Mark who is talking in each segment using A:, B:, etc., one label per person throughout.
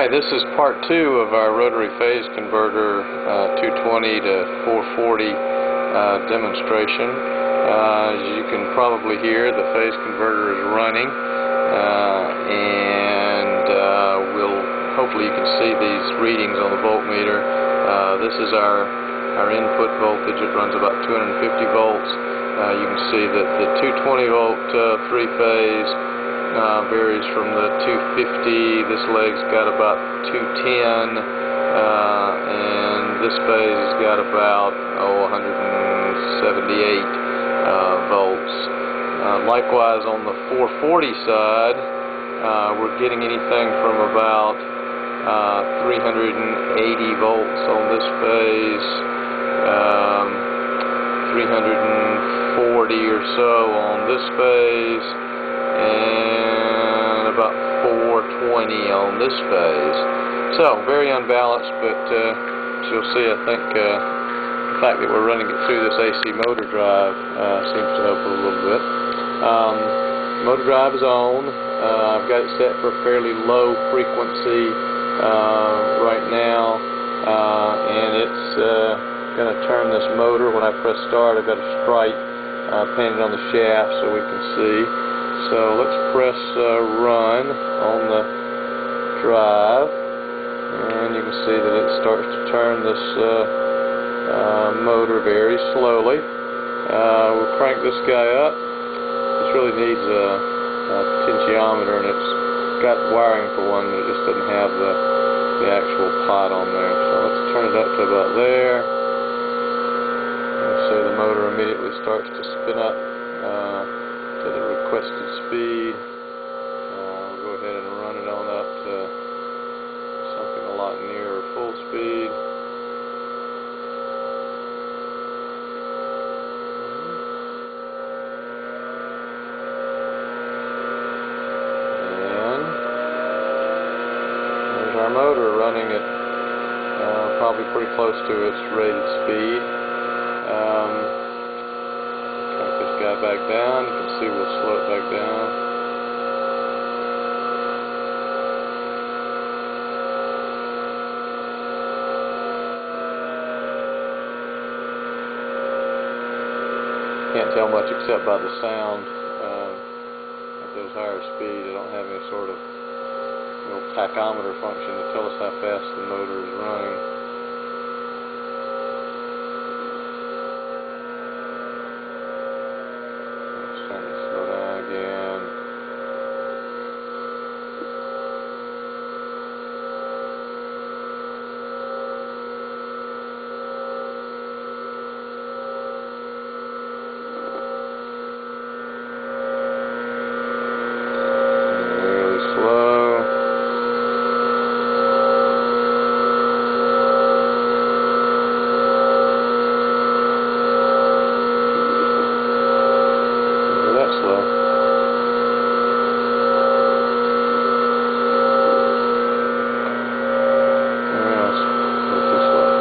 A: Hi, this is part 2 of our rotary phase converter 220 to 440 demonstration. As you can probably hear, the phase converter is running, and hopefully you can see these readings on the voltmeter. This is our input voltage. It runs about 250 volts. You can see that the 220 volt three-phase varies from the 250. This leg's got about 210, and this phase has got about 178 volts. Likewise, on the 440 side, we're getting anything from about 380 volts on this phase, 340 or so on this phase, and about 420 on this phase. So very unbalanced, but as you'll see, I think the fact that we're running it through this AC motor drive seems to help a little bit. Motor drive is on. I've got it set for fairly low frequency right now, and it's going to turn this motor. When I press start, I've got a stripe painted on the shaft so we can see. So let's press run on the drive, and you can see that it starts to turn this motor very slowly. We'll crank this guy up. This really needs a potentiometer, and it's got wiring for one, but it just doesn't have the actual pot on there. So let's turn it up to about there. So the motor immediately starts to spin up to the requested speed. We'll go ahead and run it on up to something a lot nearer full speed. And there's our motor running at probably pretty close to its rated speed. Crank this guy back down. You can see we'll slow it back down. Can't tell much except by the sound at those higher speeds. I don't have any sort of little tachometer function to tell us how fast the motor is running. Starting to slow down again. Really slow. Slow. Let's go this way.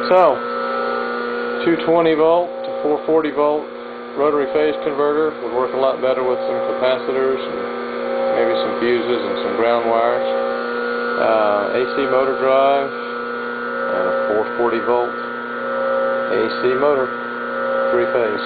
A: So, 220 volt to 440 volt rotary phase converter would work a lot better with some capacitors and maybe some fuses and some ground wires. AC motor drive and a 440 volt AC motor, 3-phase.